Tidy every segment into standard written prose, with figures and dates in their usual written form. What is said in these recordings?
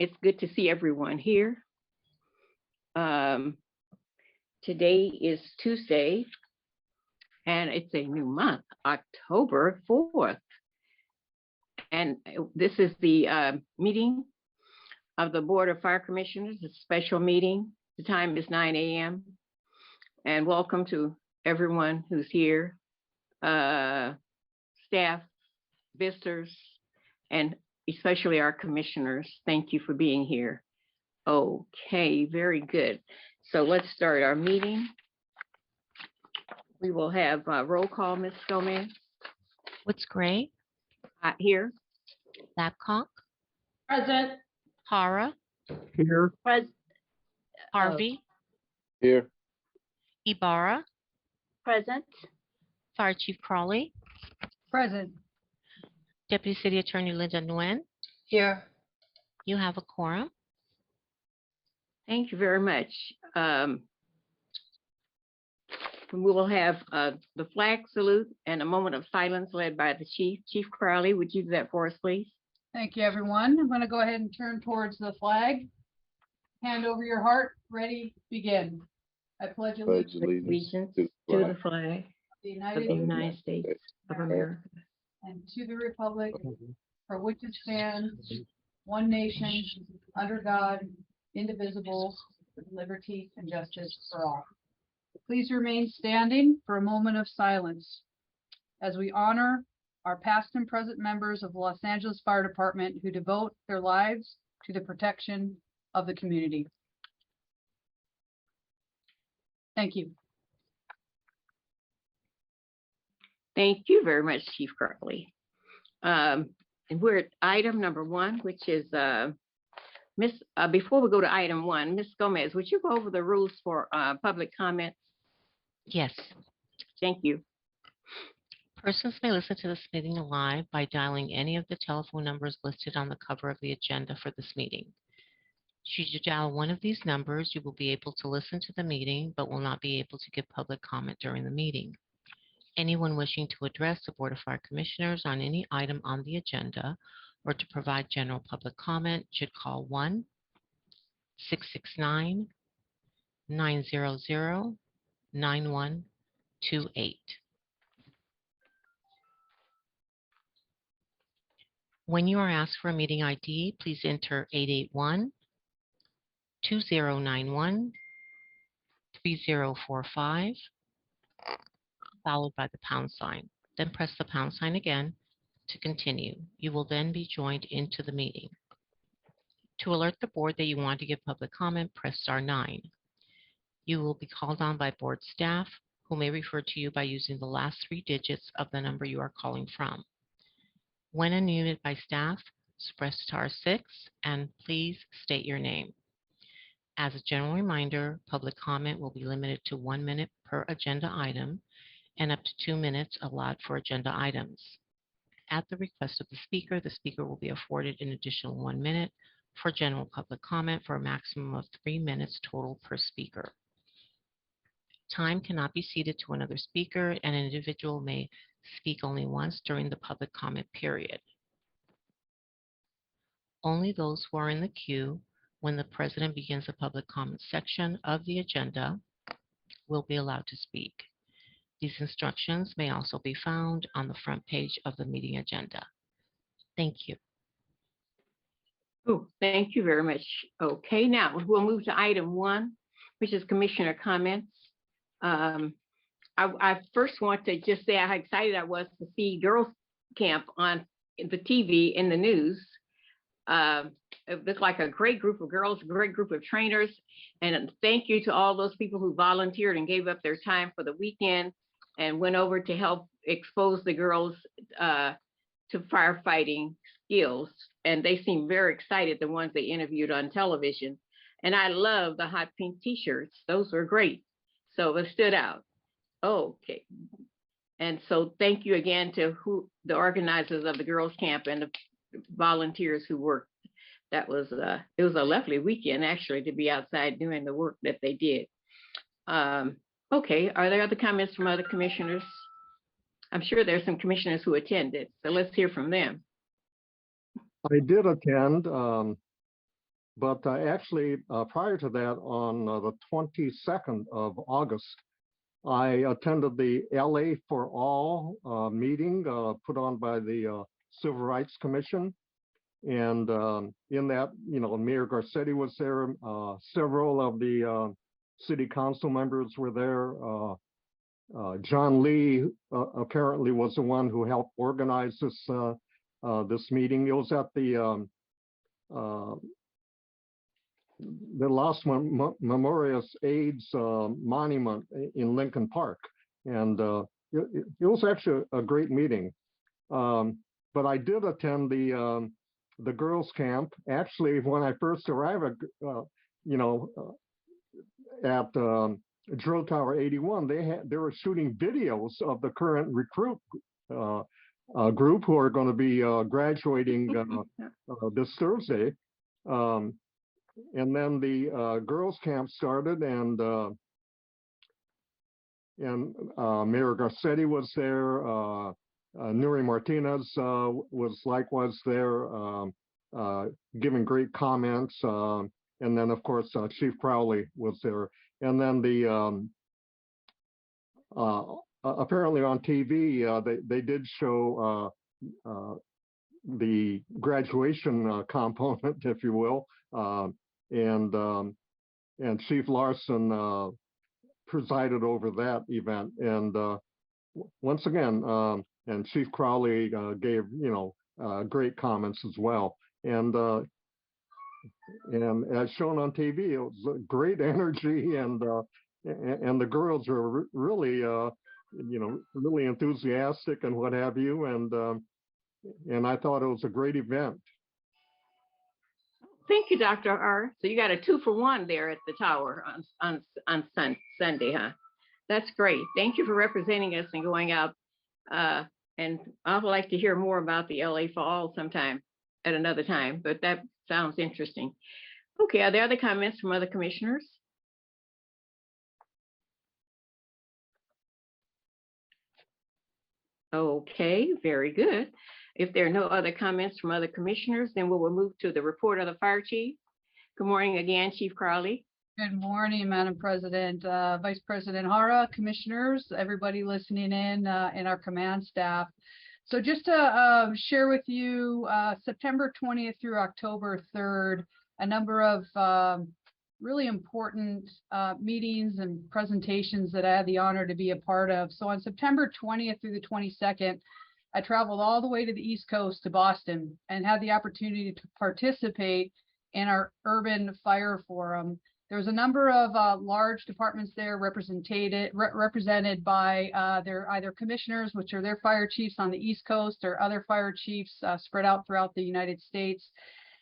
It's good to see everyone here. Today is Tuesday, and it's a new month, October 4th. And this is the meeting of the Board of Fire Commissioners, a special meeting. The time is 9 a.m. And welcome to everyone who's here, staff, visitors, and especially our commissioners. Thank you for being here. Okay, very good. So let's start our meeting. We will have a roll call, Ms. Gomez. Woods Gray, Here. Babcock, Present. Hara, Here. Harvey, Here. Ibarra, Present. Fire Chief Crawley, Present. Deputy City Attorney Linda Nguyen. Here. You have a quorum. Thank you very much. We will have the flag salute and a moment of silence led by the Chief. Chief Crowley, would you do that for us, please? Thank you, everyone. I'm going to go ahead and turn towards the flag. Hand over your heart. Ready, begin. I pledge allegiance To the flag to the of the United States of America and to the republic for which it stands, one nation, under God, indivisible, with liberty and justice for all. Please remain standing for a moment of silence as we honor our past and present members of the Los Angeles Fire Department who devote their lives to the protection of the community. Thank you. Thank you very much, Chief Crowley. And we're at item number 1, which is before we go to item 1, Ms. Gomez, would you go over the rules for public comment? Yes. Thank you. Persons may listen to this meeting live by dialing any of the telephone numbers listed on the cover of the agenda for this meeting. Should you dial one of these numbers, you will be able to listen to the meeting, but will not be able to give public comment during the meeting. Anyone wishing to address the Board of Fire Commissioners on any item on the agenda or to provide general public comment should call 1-669-900-9128. When you are asked for a meeting ID, please enter 881-2091-3045, followed by the pound sign. Then press the pound sign again to continue. You will then be joined into the meeting. To alert the board that you want to give public comment, press *9. You will be called on by board staff, who may refer to you by using the last 3 digits of the number you are calling from. When unmuted by staff, press *6 and please state your name. As a general reminder, public comment will be limited to 1 minute per agenda item and up to 2 minutes allowed for agenda items. At the request of the speaker will be afforded an additional 1 minute for general public comment for a maximum of 3 minutes total per speaker. Time cannot be ceded to another speaker, and an individual may speak only once during the public comment period. Only those who are in the queue when the president begins the public comment section of the agenda will be allowed to speak. These instructions may also be found on the front page of the meeting agenda. Thank you. Oh, thank you very much. Okay, now we'll move to item 1, which is commissioner comments. I first want to just say how excited I was to see girls camp on the TV in the news. It looked like a great group of girls, a great group of trainers. And thank you to all those people who volunteered and gave up their time for the weekend and went over to help expose the girls to firefighting skills. And they seemed very excited, the ones they interviewed on television. And I love the hot pink t-shirts. Those were great. So it stood out. Okay. And so thank you again to the organizers of the girls camp and the volunteers who worked. That was it was a lovely weekend actually to be outside doing the work that they did. Okay, are there other comments from other commissioners? I'm sure there's some commissioners who attended, so let's hear from them. I did attend. But actually, prior to that, on the 22nd of August, I attended the LA for All meeting put on by the Civil Rights Commission. And in that, Mayor Garcetti was there. Several of the city council members were there. John Lee apparently was the one who helped organize this meeting. It was at the Los Memorias AIDS Monument in Lincoln Park, and it was actually a great meeting. But I did attend the girls' camp. Actually, when I first arrived, at Drill Tower 81, they were shooting videos of the current recruit group who are going to be graduating this Thursday. And then the girls' camp started, and Mayor Garcetti was there. Nuri Martinez was likewise there, giving great comments. And then, of course, Chief Crowley was there. And then apparently on TV, they did show the graduation component, if you will. And Chief Larson presided over that event. And once again, and Chief Crowley gave great comments as well. And as shown on TV, it was great energy, and the girls were really really enthusiastic and what have you. And I thought it was a great event. Thank you, Dr. R. So you got a 2-for-1 there at the tower on Sunday, huh? That's great. Thank you for representing us and going out. And I'd like to hear more about the LA Fall sometime at another time, but that sounds interesting. Okay, are there other comments from other commissioners? Okay, very good. If there are no other comments from other commissioners, then we will move to the report of the fire chief. Good morning again, Chief Crowley. Good morning, Madam President, Vice President Hara, commissioners, everybody listening in, and our command staff. So just to share with you, September 20th through October 3rd, a number of really important meetings and presentations that I had the honor to be a part of. So on September 20th through the 22nd, I traveled all the way to the East Coast to Boston and had the opportunity to participate in our urban fire forum. There was a number of large departments there represented by their either commissioners, which are their fire chiefs on the East Coast, or other fire chiefs spread out throughout the United States.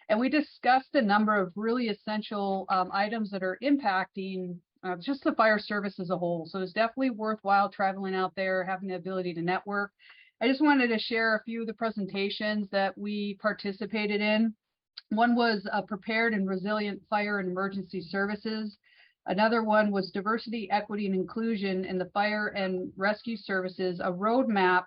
And we discussed a number of really essential items that are impacting just the fire service as a whole. So it's definitely worthwhile traveling out there, having the ability to network. I just wanted to share a few of the presentations that we participated in. One was Prepared and Resilient Fire and Emergency Services. Another one was Diversity, Equity, and Inclusion in the Fire and Rescue Services, a roadmap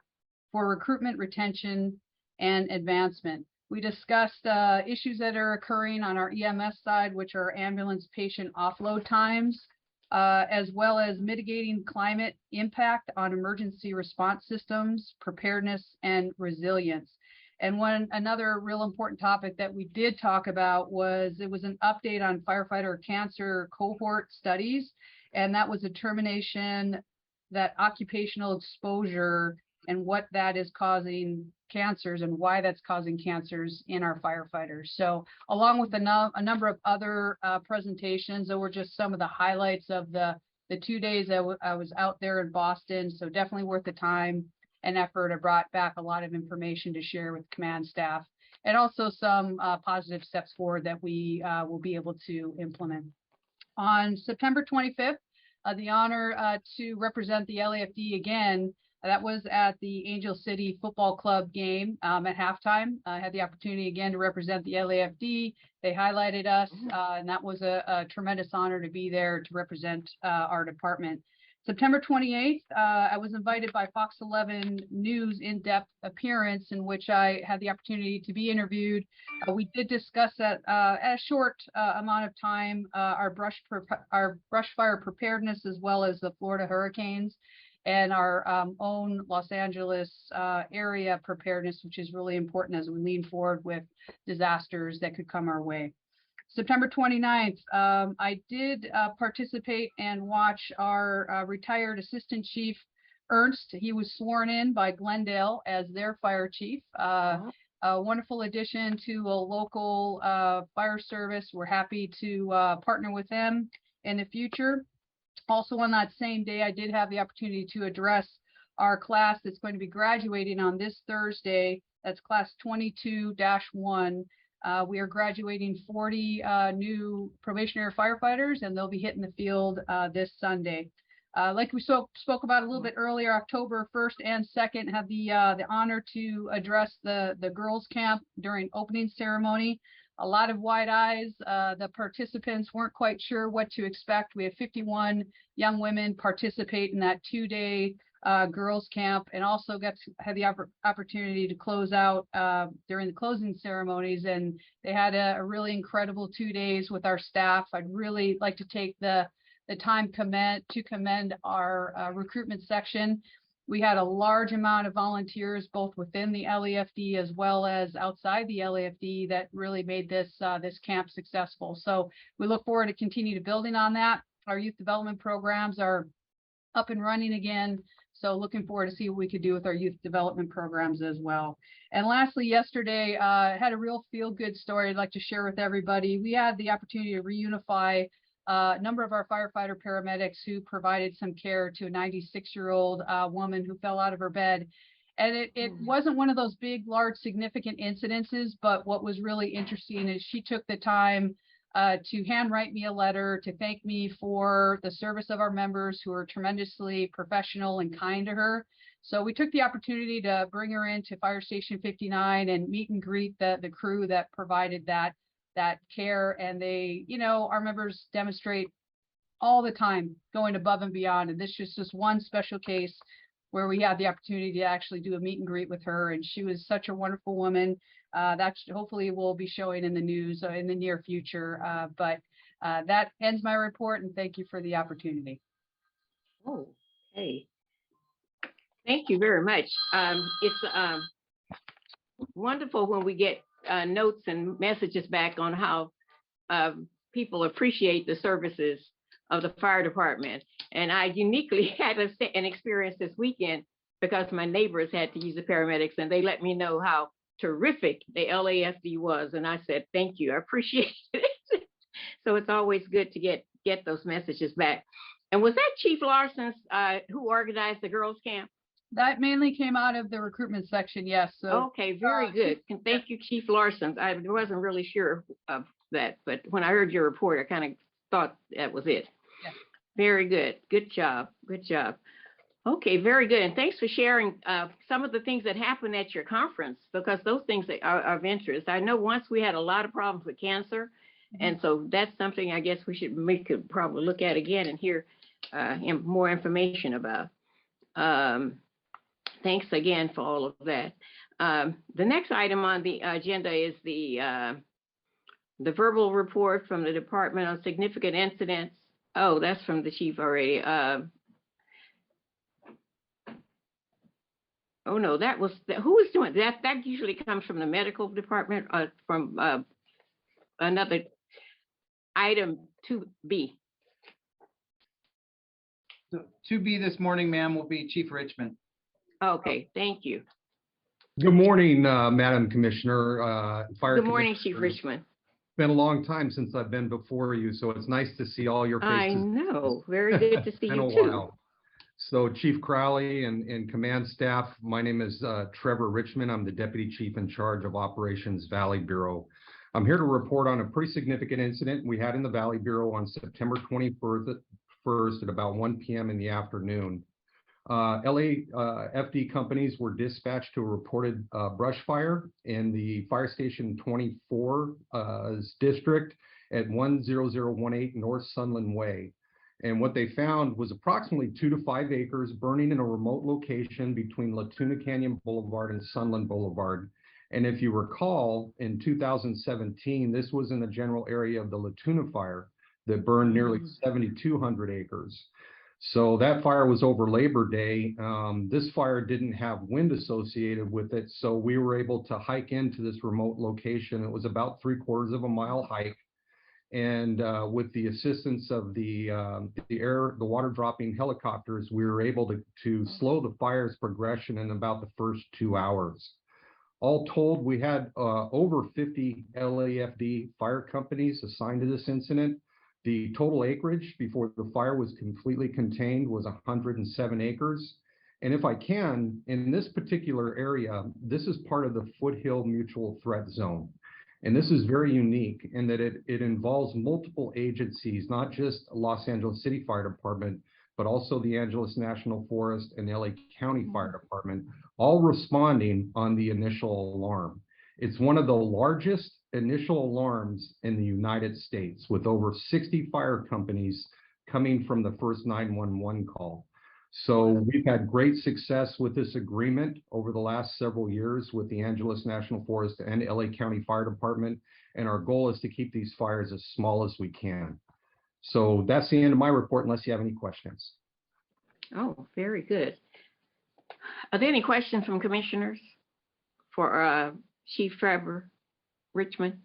for recruitment, retention, and advancement. We discussed issues that are occurring on our EMS side, which are ambulance patient offload times, as well as mitigating climate impact on emergency response systems, preparedness, and resilience. And another real important topic that we did talk about was an update on firefighter cancer cohort studies, and that was a determination that occupational exposure and what that is causing cancers and why that's causing cancers in our firefighters. So along with a number of other presentations, that were just some of the highlights of the 2 days I was out there in Boston. So definitely worth the time and effort. I brought back a lot of information to share with command staff, and also some positive steps forward that we will be able to implement. On September 25th, the honor to represent the LAFD again. That was at the Angel City Football Club game at halftime. I had the opportunity again to represent the LAFD. They highlighted us, and that was a tremendous honor to be there to represent our department. September 28th, I was invited by Fox 11 News in-depth appearance in which I had the opportunity to be interviewed. We did discuss at a short amount of time our brush fire preparedness, as well as the Florida hurricanes, and our own Los Angeles area preparedness, which is really important as we lean forward with disasters that could come our way. September 29th, I did participate and watch our retired Assistant Chief Ernst. He was sworn in by Glendale as their fire chief. A wonderful addition to a local fire service. We're happy to partner with them in the future. Also on that same day, I did have the opportunity to address our class that's going to be graduating on this Thursday. That's class 22-1. We are graduating 40 new probationary firefighters, and they'll be hitting the field this Sunday. Like we spoke about a little bit earlier, October 1st and 2nd, have the honor to address the girls' camp during opening ceremony. A lot of wide eyes. The participants weren't quite sure what to expect. We have 51 young women participate in that 2-day girls camp, and also had the opportunity to close out during the closing ceremonies, and they had a really incredible 2 days with our staff. I'd really like to take the time to commend our recruitment section. We had a large amount of volunteers, both within the LAFD as well as outside the LAFD, that really made this camp successful. So we look forward to continue to building on that. Our youth development programs are up and running again. So looking forward to see what we could do with our youth development programs as well. And lastly, yesterday, I had a real feel-good story I'd like to share with everybody. We had the opportunity to reunify a number of our firefighter paramedics who provided some care to a 96-year-old woman who fell out of her bed. And it wasn't one of those big, large, significant incidences, but what was really interesting is she took the time to handwrite me a letter to thank me for the service of our members, who are tremendously professional and kind to her. So we took the opportunity to bring her into Fire Station 59 and meet and greet the crew that provided that care. And they, our members demonstrate all the time going above and beyond. And this is just one special case where we had the opportunity to actually do a meet and greet with her. And she was such a wonderful woman. That hopefully will be showing in the news in the near future. But that ends my report, and thank you for the opportunity. Oh, hey. Thank you very much. It's wonderful when we get notes and messages back on how people appreciate the services of the fire department. And I uniquely had an experience this weekend because my neighbors had to use the paramedics, and they let me know how terrific the LAFD was. And I said, thank you, I appreciate it. So it's always good to get those messages back. And was that Chief Larson's who organized the girls' camp? That mainly came out of the recruitment section, yes. So okay, very good. And thank you, Chief Larson. I wasn't really sure of that, but when I heard your report, I kind of thought that was it. Yeah. Very good. Good job. Good job. Okay, very good. And thanks for sharing some of the things that happened at your conference, because those things are of interest. I know once we had a lot of problems with cancer, and so that's something I guess we could probably look at again and hear more information about. Thanks again for all of that. The next item on the agenda is the verbal report from the Department on Significant Incidents. Oh, that's from the chief already. Oh no, that was who was doing that? That usually comes from the medical department, from another item 2B. So 2B this morning, ma'am, will be Chief Richmond. Okay, thank you. Good morning, Madam Commissioner. Good morning, Chief Richmond. It's been a long time since I've been before you, so it's nice to see all your faces. I know, very good to see you too. While. So Chief Crowley and command staff, my name is Trevor Richmond. I'm the Deputy Chief in charge of Operations Valley Bureau. I'm here to report on a pretty significant incident we had in the Valley Bureau on September 21st at about 1 p.m. in the afternoon. LAFD companies were dispatched to a reported brush fire in the Fire Station 24 district at 10018 North Sunland Way. And what they found was approximately 2 to 5 acres burning in a remote location between Latuna Canyon Boulevard and Sunland Boulevard. And if you recall, in 2017, this was in the general area of the Latuna fire that burned nearly 7,200 acres. So that fire was over Labor Day. This fire didn't have wind associated with it, so we were able to hike into this remote location. It was about 3/4 of a mile hike. And with the assistance of the water dropping helicopters, we were able to slow the fire's progression in about the first 2 hours. All told, we had over 50 LAFD fire companies assigned to this incident. The total acreage before the fire was completely contained was 107 acres. And if I can, in this particular area, this is part of the Foothill Mutual Threat Zone. And this is very unique in that it involves multiple agencies, not just Los Angeles City Fire Department, but also the Angeles National Forest and LA County Fire Department, all responding on the initial alarm. It's one of the largest initial alarms in the United States, with over 60 fire companies coming from the first 911 call. So we've had great success with this agreement over the last several years with the Angeles National Forest and LA County Fire Department. And our goal is to keep these fires as small as we can. So that's the end of my report, unless you have any questions. Oh, very good. Are there any questions from commissioners for Chief Trevor Richmond?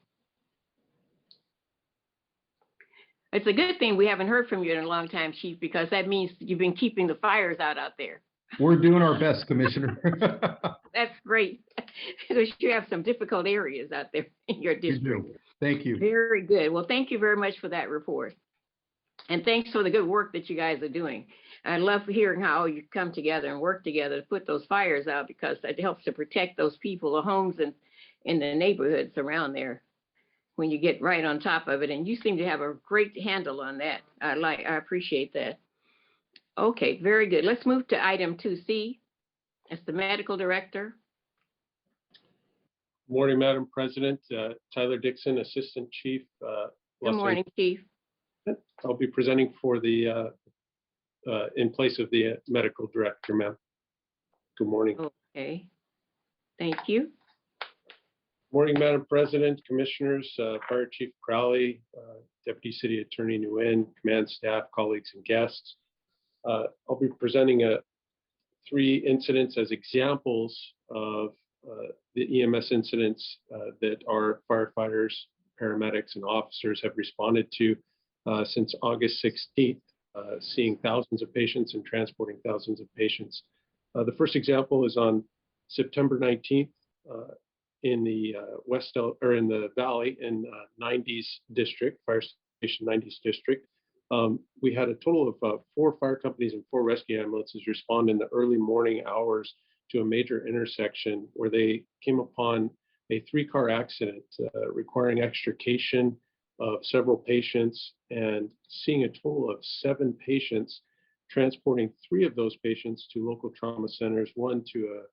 It's a good thing we haven't heard from you in a long time, Chief, because that means you've been keeping the fires out there. We're doing our best, Commissioner. That's great, because you have some difficult areas out there in your district. You do. Thank you. Very good. Well, thank you very much for that report. And thanks for the good work that you guys are doing. I love hearing how you come together and work together to put those fires out, because it helps to protect those people, the homes and in the neighborhoods around there, when you get right on top of it. And you seem to have a great handle on that. I appreciate that. Okay, very good. Let's move to item 2C. That's the medical director. Morning, Madam President. Tyler Dixon, Assistant Chief. Good morning, Chief. I'll be presenting for the in place of the medical director, ma'am. Good morning. Okay, thank you. Morning, Madam President, Commissioners, Fire Chief Crowley, Deputy City Attorney Nguyen, command staff, colleagues, and guests. I'll be presenting 3 incidents as examples of the EMS incidents that our firefighters, paramedics, and officers have responded to since August 16th, seeing thousands of patients and transporting thousands of patients. The first example is on September 19th in the in the Valley in 90s District, Fire Station 90s District. We had a total of 4 fire companies and 4 rescue ambulances respond in the early morning hours to a major intersection where they came upon a 3-car accident requiring extrication of several patients, and seeing a total of 7 patients, transporting 3 of those patients to local trauma centers, 1 to a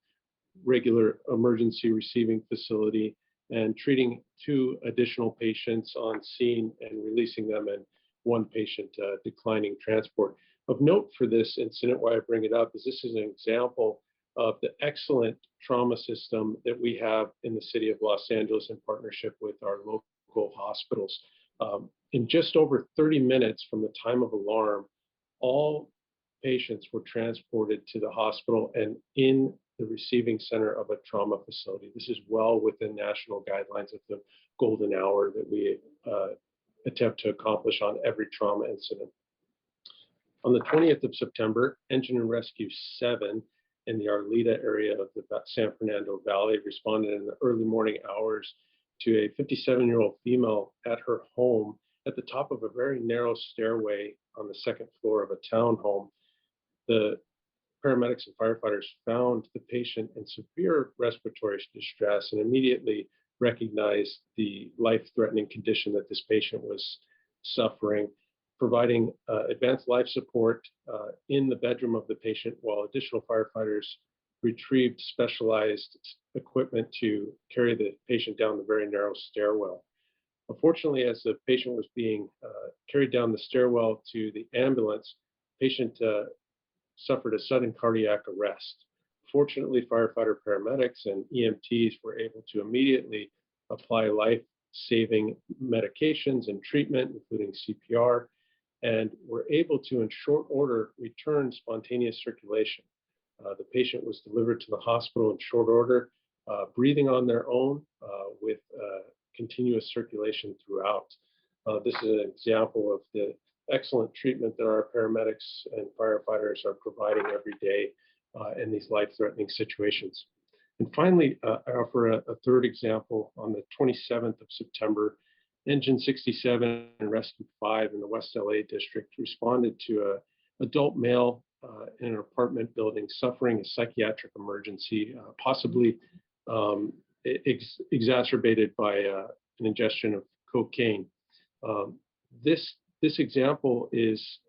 regular emergency receiving facility, and treating 2 additional patients on scene and releasing them, and 1 patient declining transport. Of note for this incident, why I bring it up, is this is an example of the excellent trauma system that we have in the city of Los Angeles in partnership with our local hospitals. In just over 30 minutes from the time of alarm, all patients were transported to the hospital and in the receiving center of a trauma facility. This is well within national guidelines of the golden hour that we attempt to accomplish on every trauma incident. On the 20th of September, Engine and Rescue 7 in the Arleta area of the San Fernando Valley responded in the early morning hours to a 57-year-old female at her home at the top of a very narrow stairway on the 2nd floor of a townhome. The paramedics and firefighters found the patient in severe respiratory distress and immediately recognized the life-threatening condition that this patient was suffering, providing advanced life support in the bedroom of the patient, while additional firefighters retrieved specialized equipment to carry the patient down the very narrow stairwell. Unfortunately, as the patient was being carried down the stairwell to the ambulance, patient suffered a sudden cardiac arrest. Fortunately, firefighter paramedics and EMTs were able to immediately apply life-saving medications and treatment, including CPR, and were able to, in short order, return spontaneous circulation. The patient was delivered to the hospital in short order, breathing on their own with continuous circulation throughout. This is an example of the excellent treatment that our paramedics and firefighters are providing every day in these life-threatening situations. And finally, I offer a third example. On the 27th of September, Engine 67 and Rescue 5 in the West LA district responded to an adult male in an apartment building suffering a psychiatric emergency, possibly exacerbated by an ingestion of cocaine. This example is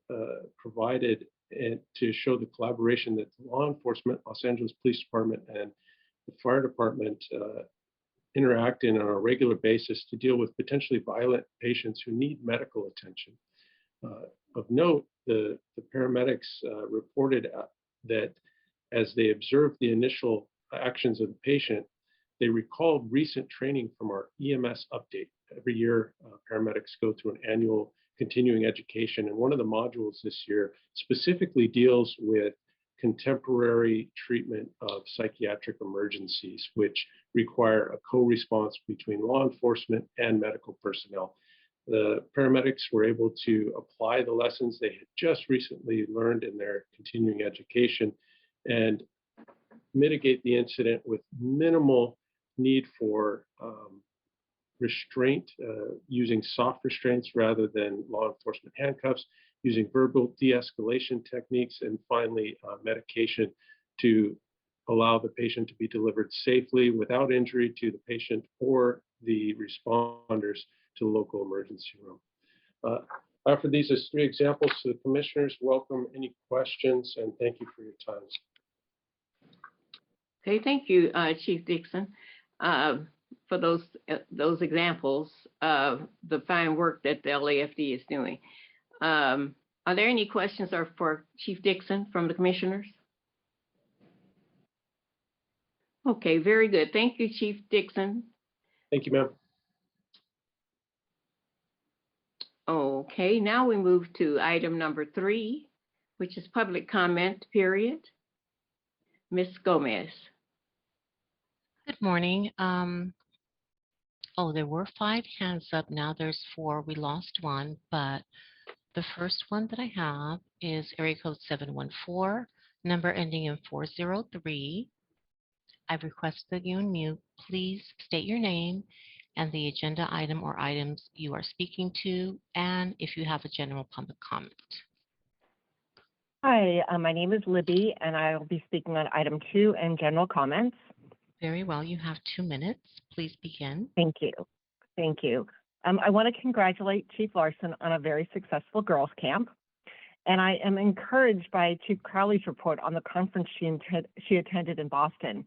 provided to show the collaboration that law enforcement, Los Angeles Police Department, and the fire department interact in on a regular basis to deal with potentially violent patients who need medical attention. Of note, the paramedics reported that as they observed the initial actions of the patient, they recalled recent training from our EMS update. Every year, paramedics go through an annual continuing education, and one of the modules this year specifically deals with contemporary treatment of psychiatric emergencies, which require a co-response between law enforcement and medical personnel. The paramedics were able to apply the lessons they had just recently learned in their continuing education and mitigate the incident with minimal need for restraint, using soft restraints rather than law enforcement handcuffs, using verbal de-escalation techniques, and finally medication to allow the patient to be delivered safely without injury to the patient or the responders to the local emergency room. I offer these as three examples to the commissioners. Welcome any questions, and thank you for your time. Okay, thank you, Chief Dixon, for those examples of the fine work that the LAFD is doing. Are there any questions for Chief Dixon from the commissioners? Okay, very good. Thank you, Chief Dixon. Thank you, ma'am. Okay, now we move to item number 3, which is public comment period. Ms. Gomez. Good morning. Oh, there were 5 hands up. Now there's 4. We lost one, but the first one that I have is area code 714, number ending in 403. I request that you unmute. Please state your name and the agenda item or items you are speaking to, and if you have a general public comment. Hi, my name is Libby, and I will be speaking on item 2 and general comments. Very well. You have 2 minutes. Please begin. Thank you. Thank you. I want to congratulate Chief Larson on a very successful girls' camp, and I am encouraged by Chief Crowley's report on the conference she attended in Boston.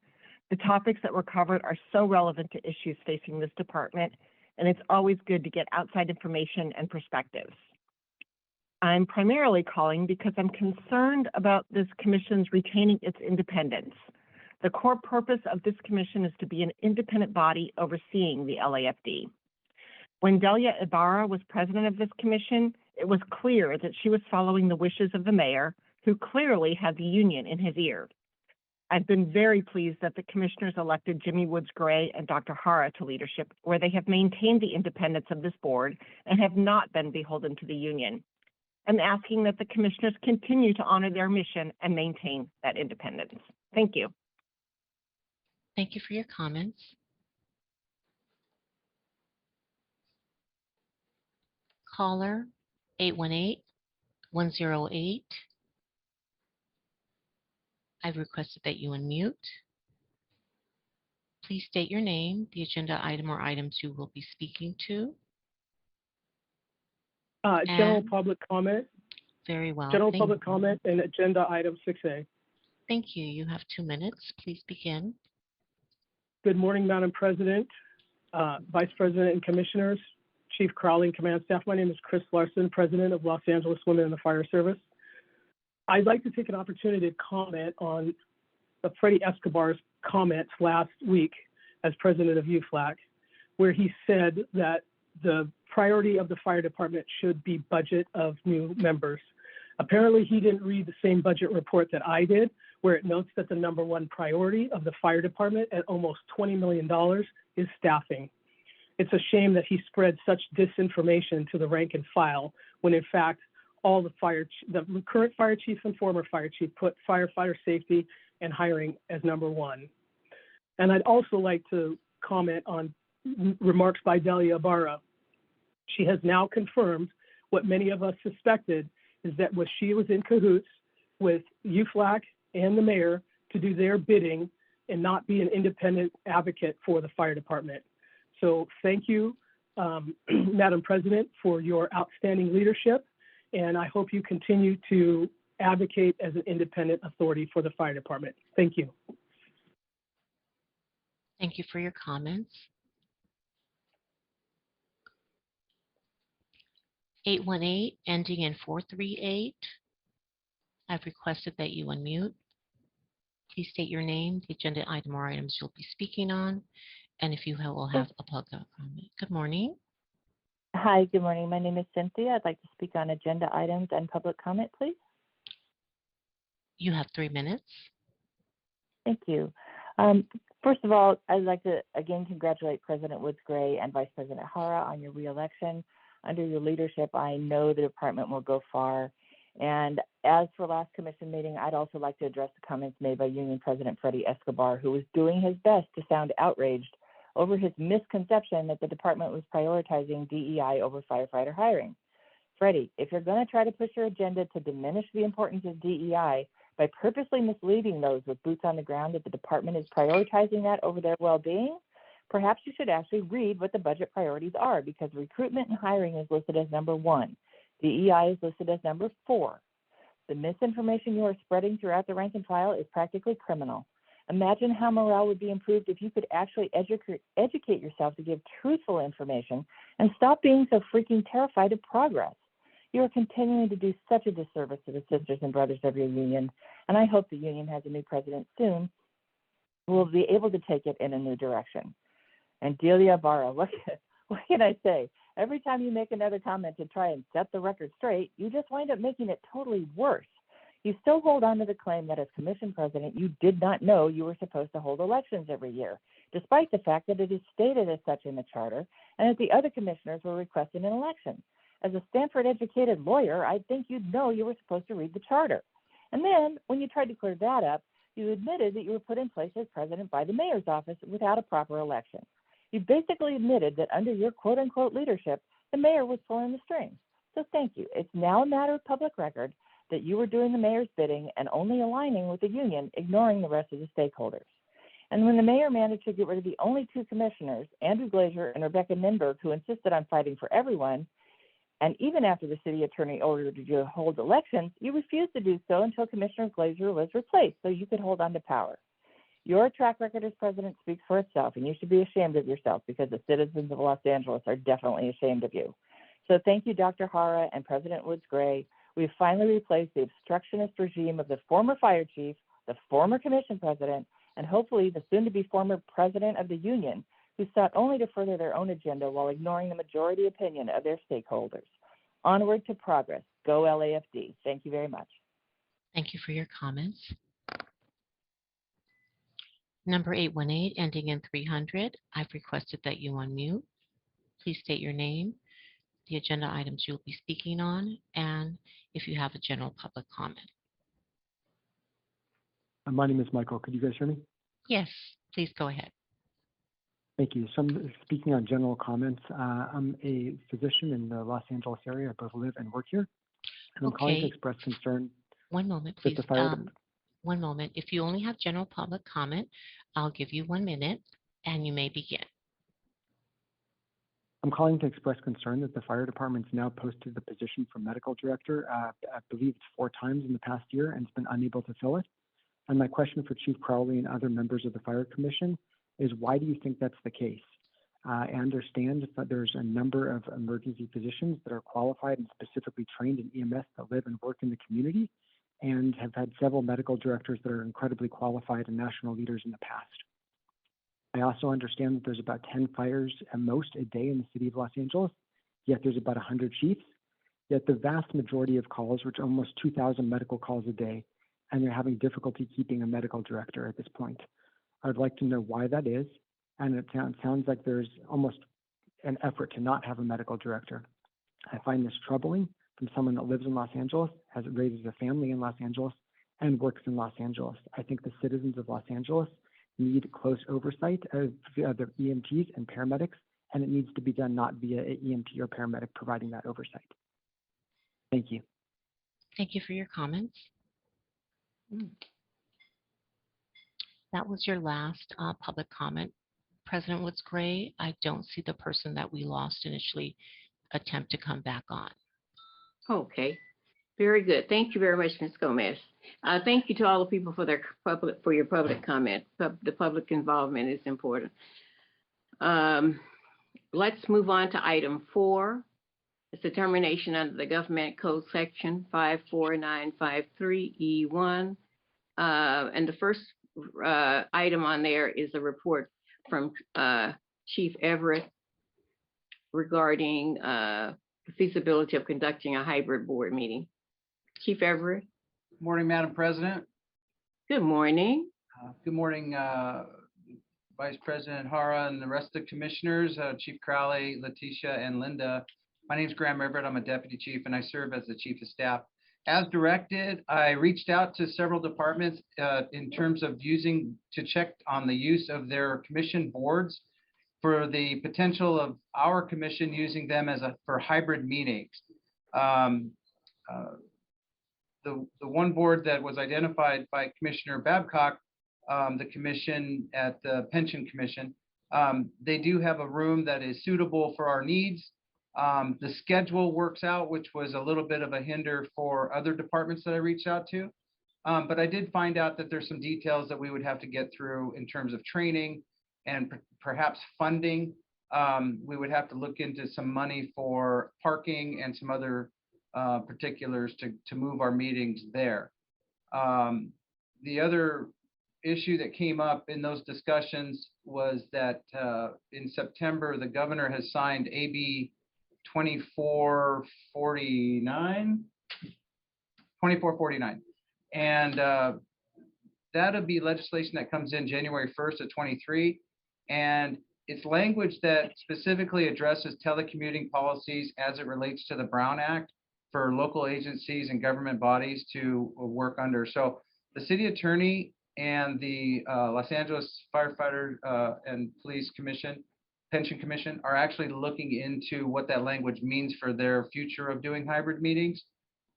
The topics that were covered are so relevant to issues facing this department, and it's always good to get outside information and perspectives. I'm primarily calling because I'm concerned about this commission's retaining its independence. The core purpose of this commission is to be an independent body overseeing the LAFD. When Delia Ibarra was president of this commission, it was clear that she was following the wishes of the mayor, who clearly had the union in his ear. I've been very pleased that the commissioners elected Jimmy Woods Gray and Dr. Hara to leadership, where they have maintained the independence of this board and have not been beholden to the union. I'm asking that the commissioners continue to honor their mission and maintain that independence. Thank you. Thank you for your comments. Caller 818-108. I've requested that you unmute. Please state your name, the agenda item or items you will be speaking to. General public comment. Very well. General public comment and agenda item 6A. Thank you. You have 2 minutes. Please begin. Good morning, Madam President, Vice President and Commissioners. Chief Crowley and Command Staff. My name is Chris Larson, President of Los Angeles Women in the Fire Service. I'd like to take an opportunity to comment on Freddie Escobar's comments last week as President of UFLAC, where he said that the priority of the fire department should be budget of new members. Apparently, he didn't read the same budget report that I did, where it notes that the number one priority of the fire department at almost $20 million is staffing. It's a shame that he spread such disinformation to the rank and file when in fact, all the current fire chief and former fire chief put firefighter safety and hiring as number one. And I'd also like to comment on remarks by Delia Ibarra. She has now confirmed what many of us suspected, is that she was in cahoots with UFLAC and the mayor to do their bidding and not be an independent advocate for the fire department. So thank you, Madam President, for your outstanding leadership. And I hope you continue to advocate as an independent authority for the fire department. Thank you. Thank you for your comments. 818 ending in 438. I've requested that you unmute. Please state your name, the agenda item or items you'll be speaking on, and if you will have a public comment. Good morning. Hi, good morning. My name is Cynthia. I'd like to speak on agenda items and public comment, please. You have 3 minutes. Thank you. First of all, I'd like to again congratulate President Woods Gray and Vice President Hara on your reelection. Under your leadership, I know the department will go far. And as for last commission meeting, I'd also like to address the comments made by Union President Freddie Escobar, who was doing his best to sound outraged over his misconception that the department was prioritizing DEI over firefighter hiring. Freddie, if you're going to try to push your agenda to diminish the importance of DEI by purposely misleading those with boots on the ground that the department is prioritizing that over their well-being, perhaps you should actually read what the budget priorities are, because recruitment and hiring is listed as number 1. DEI is listed as number 4. The misinformation you are spreading throughout the rank and file is practically criminal. Imagine how morale would be improved if you could actually educate yourself to give truthful information and stop being so freaking terrified of progress. You are continuing to do such a disservice to the sisters and brothers of your union, and I hope the union has a new president soon who will be able to take it in a new direction. And Delia Ibarra, what can I say? Every time you make another comment to try and set the record straight, you just wind up making it totally worse. You still hold on to the claim that as commission president, you did not know you were supposed to hold elections every year, despite the fact that it is stated as such in the charter and that the other commissioners were requesting an election. As a Stanford-educated lawyer, I'd think you'd know you were supposed to read the charter. And then, when you tried to clear that up, you admitted that you were put in place as president by the mayor's office without a proper election. You basically admitted that under your quote-unquote leadership, the mayor was pulling the strings. So thank you. It's now a matter of public record that you were doing the mayor's bidding and only aligning with the union, ignoring the rest of the stakeholders. And when the mayor managed to get rid of the only 2 commissioners, Andrew Glazer and Rebecca Ninberg, who insisted on fighting for everyone, and even after the city attorney ordered you to hold elections, you refused to do so until Commissioner Glazer was replaced so you could hold on to power. Your track record as president speaks for itself, and you should be ashamed of yourself because the citizens of Los Angeles are definitely ashamed of you. So thank you, Dr. Hara and President Woods Gray. We've finally replaced the obstructionist regime of the former fire chief, the former commission president, and hopefully the soon-to-be former president of the union, who sought only to further their own agenda while ignoring the majority opinion of their stakeholders. Onward to progress. Go LAFD. Thank you very much. Thank you for your comments. Number 818 ending in 300. I've requested that you unmute. Please state your name, the agenda items you'll be speaking on, and if you have a general public comment. My name is Michael. Could you guys hear me? Yes, please go ahead. Thank you. So I'm speaking on general comments. I'm a physician in the Los Angeles area. I both live and work here. And I'm calling to express concern. One moment, please. With the fire one moment. If you only have general public comment, I'll give you 1 minute and you may begin. I'm calling to express concern that the fire department's now posted the position for medical director. I believe it's 4 times in the past year and has been unable to fill it. And my question for Chief Crowley and other members of the Fire Commission is, why do you think that's the case? I understand that there's a number of emergency physicians that are qualified and specifically trained in EMS that live and work in the community, and have had several medical directors that are incredibly qualified and national leaders in the past. I also understand that there's about 10 fires at most a day in the city of Los Angeles, yet there's about 100 chiefs, yet the vast majority of calls, which are almost 2,000 medical calls a day, and they're having difficulty keeping a medical director at this point. I'd like to know why that is, and it sounds like there's almost an effort to not have a medical director. I find this troubling from someone that lives in Los Angeles, raises a family in Los Angeles, and works in Los Angeles. I think the citizens of Los Angeles need close oversight of the EMTs and paramedics, and it needs to be done not via an EMT or paramedic providing that oversight. Thank you. Thank you for your comments. That was your last public comment. President Woods Gray, I don't see the person that we lost initially attempt to come back on. Okay, very good. Thank you very much, Ms. Gomez. Thank you to all the people for your public comment. The public involvement is important. Let's move on to item 4. It's determination under the Government Code Section 54953E1. And the first item on there is a report from Chief Everett regarding the feasibility of conducting a hybrid board meeting. Chief Everett. Morning, Madam President. Good morning. Good morning, Vice President Hara and the rest of the commissioners, Chief Crowley, Letitia, and Linda. My name is Graham Everett. I'm a deputy chief, and I serve as the chief of staff. As directed, I reached out to several departments in terms of to check on the use of their commission boards for the potential of our commission using them for hybrid meetings. The one board that was identified by Commissioner Babcock, the commission at the Pension Commission, they do have a room that is suitable for our needs. The schedule works out, which was a little bit of a hinder for other departments that I reached out to. But I did find out that there's some details that we would have to get through in terms of training and perhaps funding. We would have to look into some money for parking and some other particulars to move our meetings there. The other issue that came up in those discussions was that in September, the governor has signed AB 2449, and that'll be legislation that comes in January 1st of 23, and it's language that specifically addresses telecommuting policies as it relates to the Brown Act for local agencies and government bodies to work under. So the city attorney and the Los Angeles Firefighter and Police Commission, Pension Commission, are actually looking into what that language means for their future of doing hybrid meetings.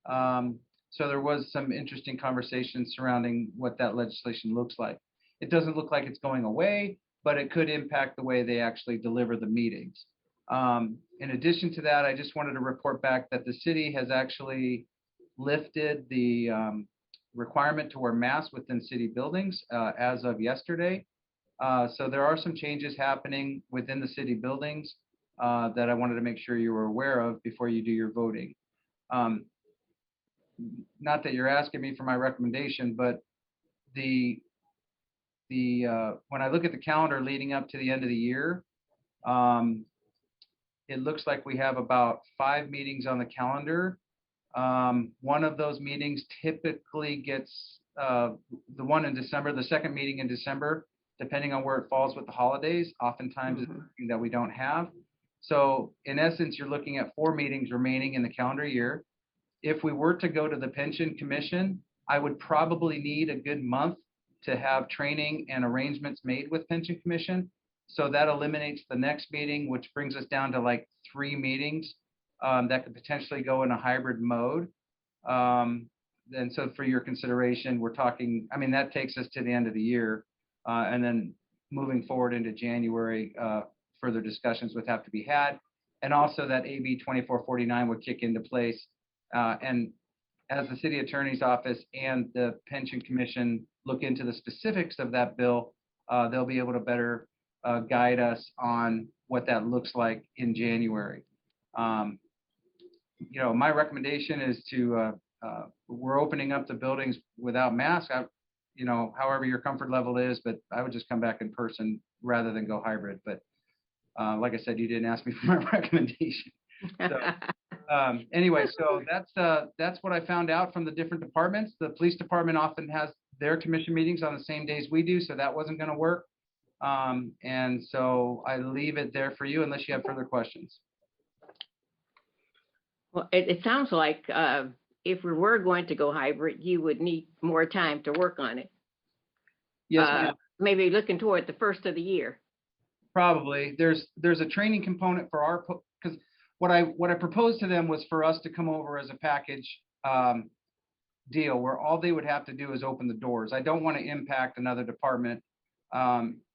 So there was some interesting conversation surrounding what that legislation looks like. It doesn't look like it's going away, but it could impact the way they actually deliver the meetings. In addition to that, I just wanted to report back that the city has actually lifted the requirement to wear masks within city buildings as of yesterday. So there are some changes happening within the city buildings that I wanted to make sure you were aware of before you do your voting. Not that you're asking me for my recommendation, but when I look at the calendar leading up to the end of the year, it looks like we have about 5 meetings on the calendar. One of those meetings typically gets the one in December, the second meeting in December, depending on where it falls with the holidays, oftentimes it's something that we don't have. So in essence, you're looking at 4 meetings remaining in the calendar year. If we were to go to the Pension Commission, I would probably need a good month to have training and arrangements made with Pension Commission. So that eliminates the next meeting, which brings us down to like 3 meetings that could potentially go in a hybrid mode. And so for your consideration, we're talking, I mean, that takes us to the end of the year. And then moving forward into January, further discussions would have to be had. And also that AB 2449 would kick into place. And as the city attorney's office and the Pension Commission look into the specifics of that bill, they'll be able to better guide us on what that looks like in January. My recommendation is to, we're opening up the buildings without masks, however your comfort level is, but I would just come back in person rather than go hybrid. But like I said, you didn't ask me for my recommendation. So anyway, so that's what I found out from the different departments. The police department often has their commission meetings on the same days we do, so that wasn't going to work. And so I leave it there for you unless you have further questions. Well, it sounds like if we were going to go hybrid, you would need more time to work on it. Yes, ma'am. Maybe looking toward the first of the year. Probably. There's a training component for our, because what I proposed to them was for us to come over as a package deal where all they would have to do is open the doors. I don't want to impact another department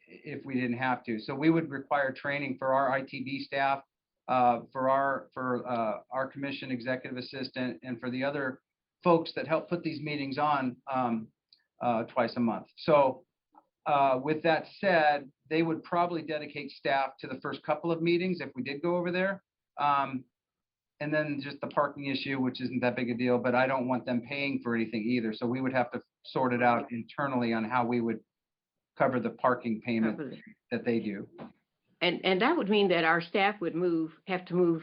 if we didn't have to. So we would require training for our ITB staff, for our commission executive assistant, and for the other folks that help put these meetings on twice a month. So with that said, they would probably dedicate staff to the first couple of meetings if we did go over there. And then just the parking issue, which isn't that big a deal, but I don't want them paying for anything either. So we would have to sort it out internally on how we would cover the parking payment that they do. And that would mean that our staff would have to move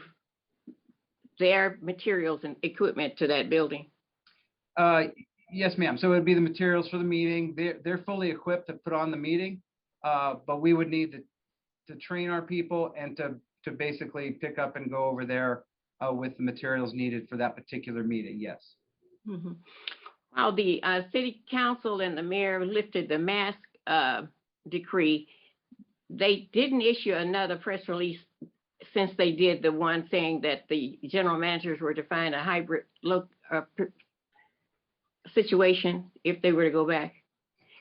their materials and equipment to that building. Yes, ma'am. So it would be the materials for the meeting. They're fully equipped to put on the meeting, but we would need to train our people and to basically pick up and go over there with the materials needed for that particular meeting. Yes. Mm-hmm. Well, the city council and the mayor lifted the mask decree. They didn't issue another press release since they did the one saying that the general managers were to find a hybrid situation if they were to go back.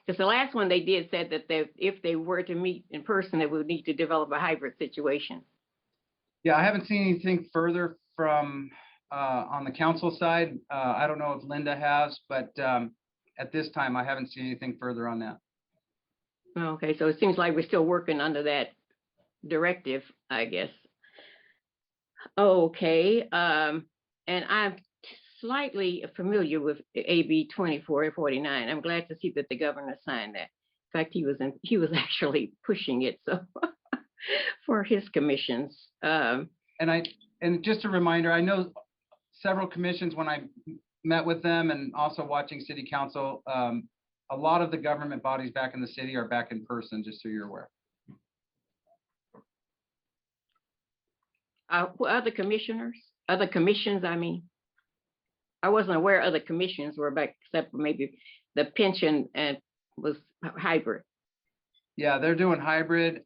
Because the last one they did said that if they were to meet in person, they would need to develop a hybrid situation. Yeah, I haven't seen anything further from on the council side. I don't know if Linda has, but at this time, I haven't seen anything further on that. Okay, so it seems like we're still working under that directive, I guess. Okay, and I'm slightly familiar with AB 2449. I'm glad to see that the governor signed that. In fact, he was actually pushing it so for his commissions. And just a reminder, I know several commissions when I met with them and also watching city council, a lot of the government bodies back in the city are back in person, just so you're aware. Other commissions, I mean. I wasn't aware other commissions were back, except for maybe the pension and was hybrid. Yeah, they're doing hybrid.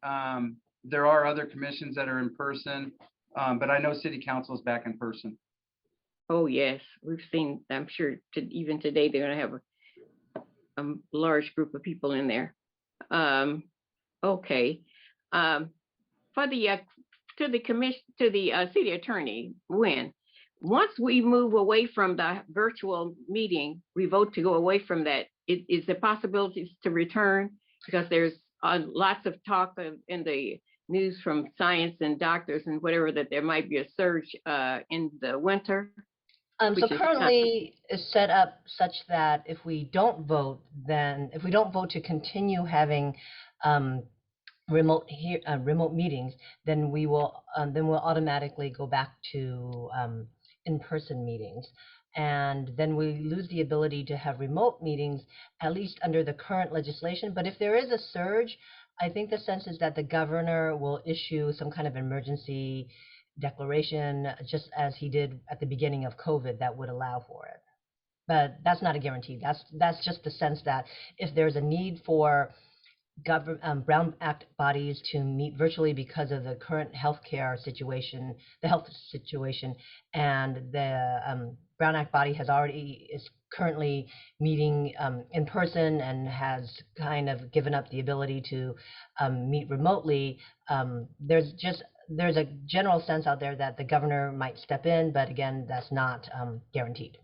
There are other commissions that are in person, but I know city council is back in person. Oh, yes. We've seen, I'm sure even today, they're going to have a large group of people in there. Okay. For the to the city attorney, once we move away from the virtual meeting, we vote to go away from that. Is there possibilities to return? Because there's lots of talk in the news from science and doctors and whatever that there might be a surge in the winter. So currently is set up such that if we don't vote to continue having remote meetings, then we'll automatically go back to in-person meetings. And then we lose the ability to have remote meetings, at least under the current legislation. But if there is a surge, I think the sense is that the governor will issue some kind of emergency declaration, just as he did at the beginning of COVID, that would allow for it. But that's not a guarantee. That's just the sense that if there's a need for Brown Act bodies to meet virtually because of the current healthcare situation, and the Brown Act body is currently meeting in person and has kind of given up the ability to meet remotely. There's a general sense out there that the governor might step in, but again, that's not guaranteed.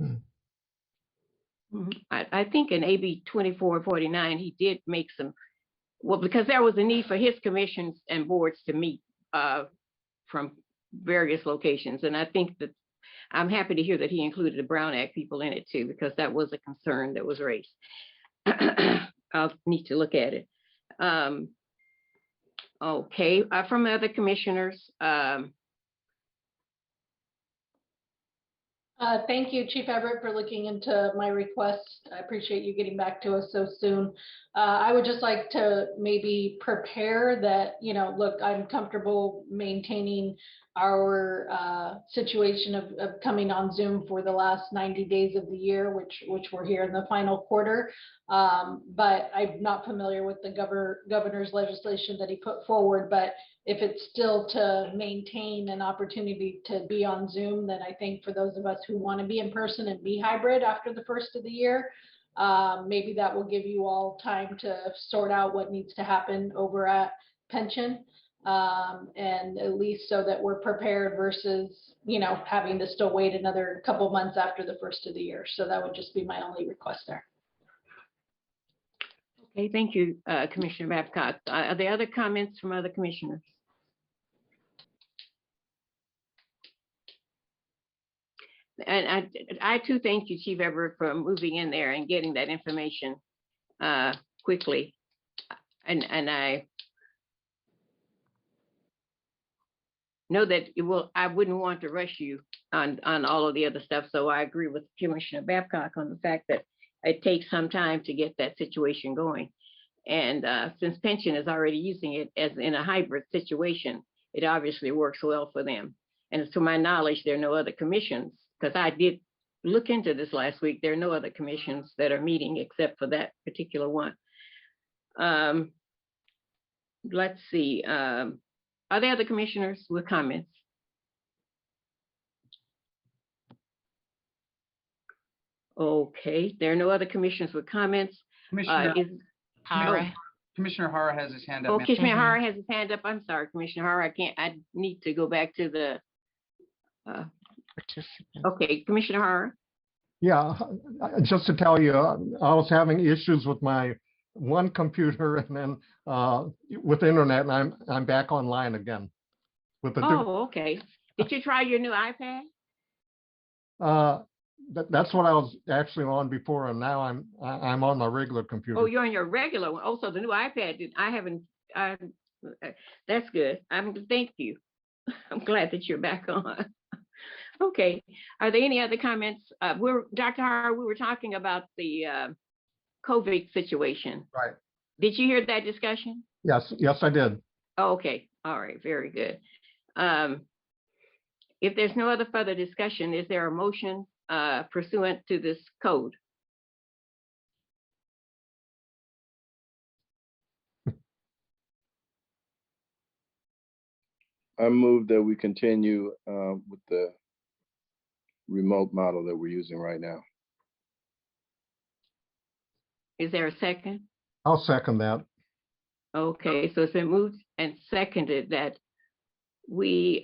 I think in AB 2449, he did make some well, because there was a need for his commissions and boards to meet from various locations. And I think that I'm happy to hear that he included the Brown Act people in it too, because that was a concern that was raised. I'll need to look at it. Okay, from other commissioners, Thank you, Chief Everett, for looking into my request. I appreciate you getting back to us so soon. I would just like to maybe prepare that, look, I'm comfortable maintaining our situation of coming on Zoom for the last 90 days of the year, which we're here in the final quarter. But I'm not familiar with the governor's legislation that he put forward, but if it's still to maintain an opportunity to be on Zoom, then I think for those of us who want to be in person and be hybrid after the first of the year, maybe that will give you all time to sort out what needs to happen over at pension, and at least so that we're prepared versus, having to still wait another couple months after the first of the year. So that would just be my only request there. okay, thank you, Commissioner Babcock. Are there other comments from other commissioners? And I too thank you, Chief Everett, for moving in there and getting that information quickly. And I know that I wouldn't want to rush you on all of the other stuff. So I agree with Commissioner Babcock on the fact that it takes some time to get that situation going. And since pension is already using it as in a hybrid situation, it obviously works well for them. And to my knowledge, there are no other commissions, because I did look into this last week. There are no other commissions that are meeting except for that particular one. Let's see. Are there other commissioners with comments? Okay, there are no other commissioners with comments. Commissioner Hara has his hand up. Oh, Commissioner Hara has his hand up. I'm sorry, Commissioner Hara. I need to go back to the participant. Okay, Commissioner Hara. Yeah, just to tell you, I was having issues with my one computer and then with internet, and I'm back online again. With the okay. Did you try your new iPad? That's what I was actually on before, and now I'm on my regular computer. Oh, you're on your regular one. Oh, so the new iPad. I haven't. That's good. Thank you. I'm glad that you're back on. Okay. Are there any other comments? Dr. Hara, we were talking about the COVID situation. Right. Did you hear that discussion? Yes, I did. Oh, okay. All right. Very good. If there's no other further discussion, is there a motion pursuant to this code? I move that we continue with the remote model that we're using right now. Is there a second? I'll second that. Okay, so it's been moved and seconded that the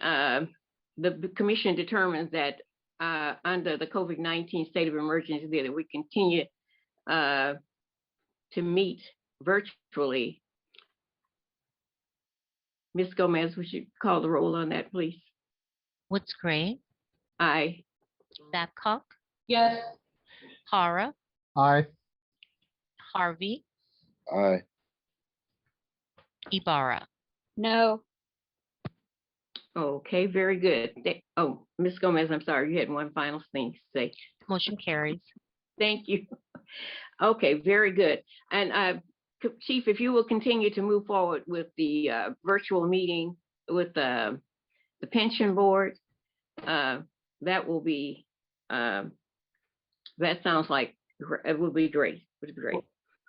commission determines that under the COVID-19 state of emergency that we continue to meet virtually. Ms. Gomez, would you call the roll on that, please? Woods Gray. Aye. Babcock. Yes. Hara. Aye. Harvey. Aye. Ibarra. No. Okay, very good. Oh, Ms. Gomez, I'm sorry, you had one final thing to say. Motion carries. Thank you. Okay, very good. And Chief, if you will continue to move forward with the virtual meeting with the pension board, that will be, that sounds like it would be great. It would be great.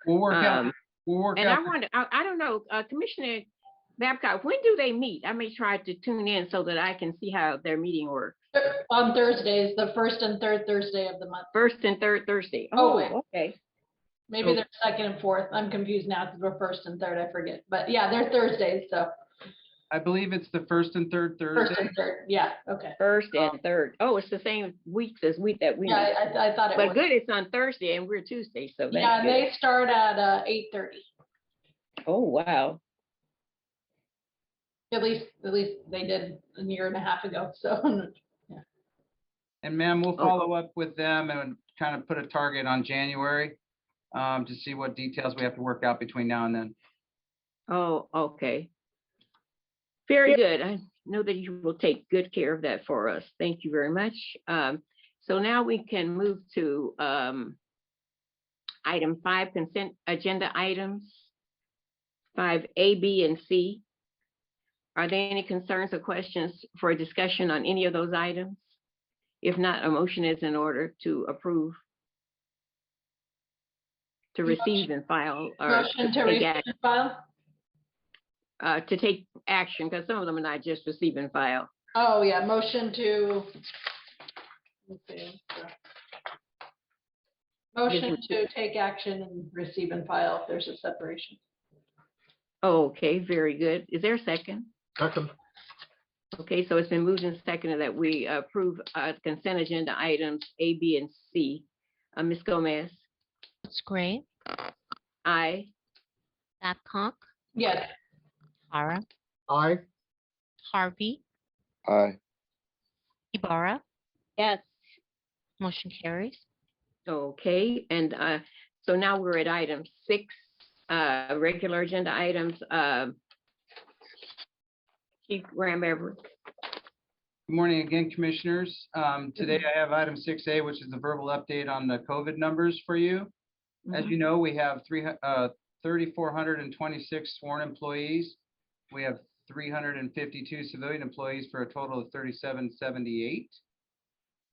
We'll work out. And I wonder, I don't know, Commissioner Babcock, when do they meet? I may try to tune in so that I can see how their meeting works. On Thursdays, the first and third Thursday of the month. First and third Thursday. Oh, okay. Maybe they're second and fourth. I'm confused now because we're first and third. I forget. But yeah, they're Thursdays. So I believe it's the first and third Thursday. first and third. Yeah. Okay. First and third. Oh, it's the same weeks as that we. Yeah, I thought it was. But good, it's on Thursday and we're Tuesday, so that's yeah, good. they start at 8:30. Oh, wow. At least they did a year and a half ago, so. And ma'am, we'll Oh. follow up with them and kind of put a target on January to see what details we have to work out between now and then. Oh, okay. Very good. I know that you will take good care of that for us. Thank you very much. So now we can move to item 5, consent agenda items, 5A, B, and C. Are there any concerns or questions for a discussion on any of those items? If not, a motion is in order to approve, to receive and file, or Motion to take receive action. and file? To take action, because some of them are not just receive and file. Oh, yeah, motion to. Let's see. Motion to take action and receive and file if there's a separation. Okay, very good. Is there a second? Second. Okay, so it's been moved and seconded that we approve consent agenda items A, B, and C. Ms. Gomez? Woods Gray, Aye. Babcock, Yes. Hara, Aye. Harvey, Aye. Ibarra, Yes. motion carries. Okay, and so now we're at item 6, regular agenda items. Chief Graham Everett. Good morning again, commissioners. Today I have item 6A, which is the verbal update on the COVID numbers for you. As you know, we have 3,426 sworn employees. We have 352 civilian employees for a total of 3,778.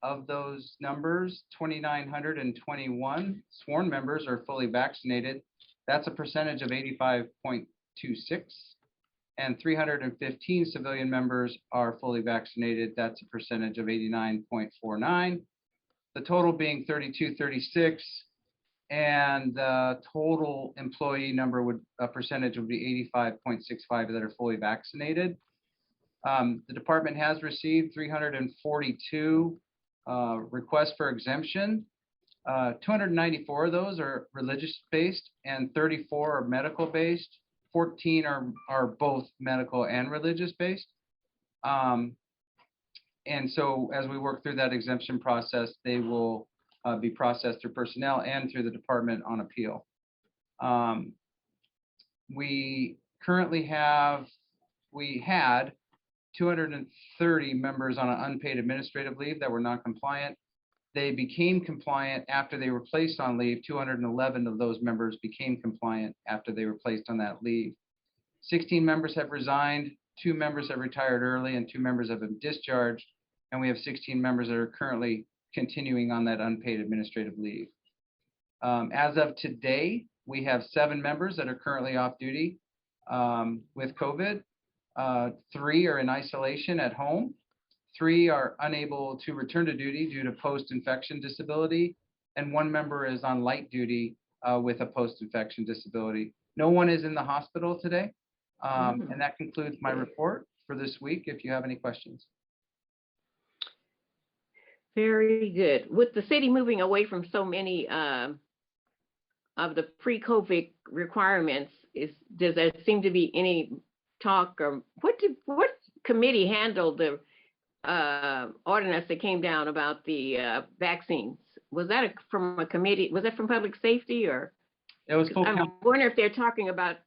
Of those numbers, 2,921 sworn members are fully vaccinated. That's a percentage of 85.26. And 315 civilian members are fully vaccinated. That's a percentage of 89.49. The total being 3236, and the total employee number percentage would be 85.65 that are fully vaccinated. The department has received 342 requests for exemption. 294 of those are religious-based and 34 are medical-based. 14 are both medical and religious-based. And so as we work through that exemption process, they will be processed through personnel and through the department on appeal. We had 230 members on an unpaid administrative leave that were non-compliant. They became compliant after they were placed on leave. 211 of those members became compliant after they were placed on that leave. 16 members have resigned, 2 members have retired early, and 2 members have been discharged. And we have 16 members that are currently continuing on that unpaid administrative leave. As of today, we have 7 members that are currently off duty with COVID. 3 are in isolation at home. 3 are unable to return to duty due to post-infection disability, and 1 member is on light duty with a post-infection disability. No one is in the hospital today, and that concludes my report for this week. If you have any questions. Very good. With the city moving away from so many of the pre-COVID requirements, does there seem to be any talk, or what committee handled the ordinance that came down about the vaccines? Was that from a committee? Was that from public safety, or? It was full I'm wondering if they're talking about,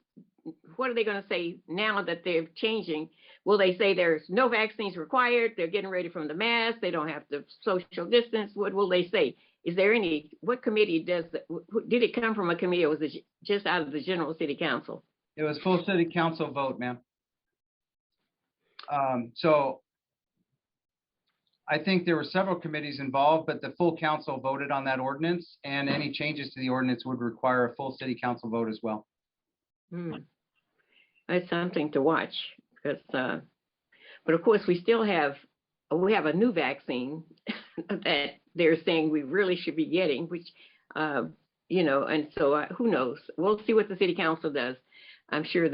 what are they going to say now that they're changing? Will they say there's no vaccines required? They're getting ready from the mask. They don't have to social distance. What will they say? Is there what committee does that? Did it come from a committee, or was it just out of the general city council? It was full city council vote, ma'am. So I think there were several committees involved, but the full council voted on that ordinance, and any changes to the ordinance would require a full city council vote as well. That's something to watch, because, but of course we still have a new vaccine that they're saying we really should be getting, which, and so who knows? We'll see what the city council does. I'm sure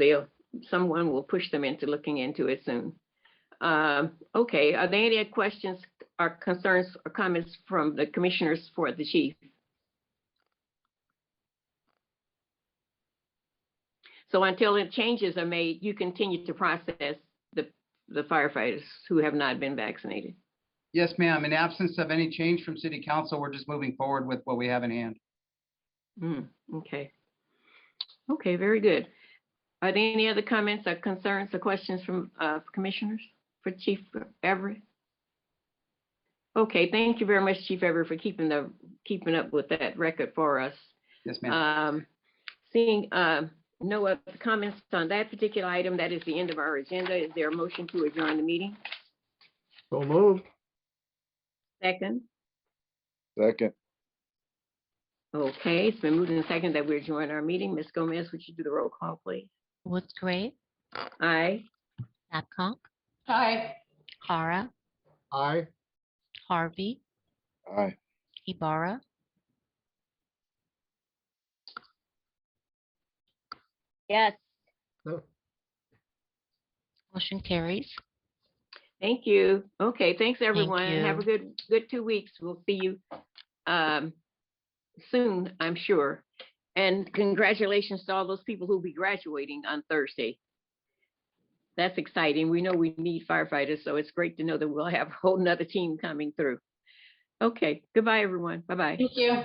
someone will push them into looking into it soon. Okay, are there any questions or concerns or comments from the commissioners for the chief? So until the changes are made, you continue to process the firefighters who have not been vaccinated. Yes, ma'am. In absence of any change from city council, we're just moving forward with what we have in hand. Okay. Okay, very good. Are there any other comments or concerns or questions from commissioners for Chief Everett? Okay, thank you very much, Chief Everett, for keeping up with that record for us. Yes, ma'am. Seeing no other comments on that particular item, that is the end of our agenda. Is there a motion to adjourn the meeting? So moved. Second. Second. Okay, it's been moved and second that we adjourn our meeting. Ms. Gomez, would you do the roll call, please? Woods Gray, Aye. Babcock, Hi. Hara, Aye. Harvey, Aye. Ibarra, Yes. motion carries. Thank you. Okay, thanks everyone. Have a you. good 2 weeks. We'll see you soon, I'm sure. And congratulations to all those people who'll be graduating on Thursday. That's exciting. We know we need firefighters, so it's great to know that we'll have a whole nother team coming through. Okay, goodbye everyone. Bye-bye. Thank you.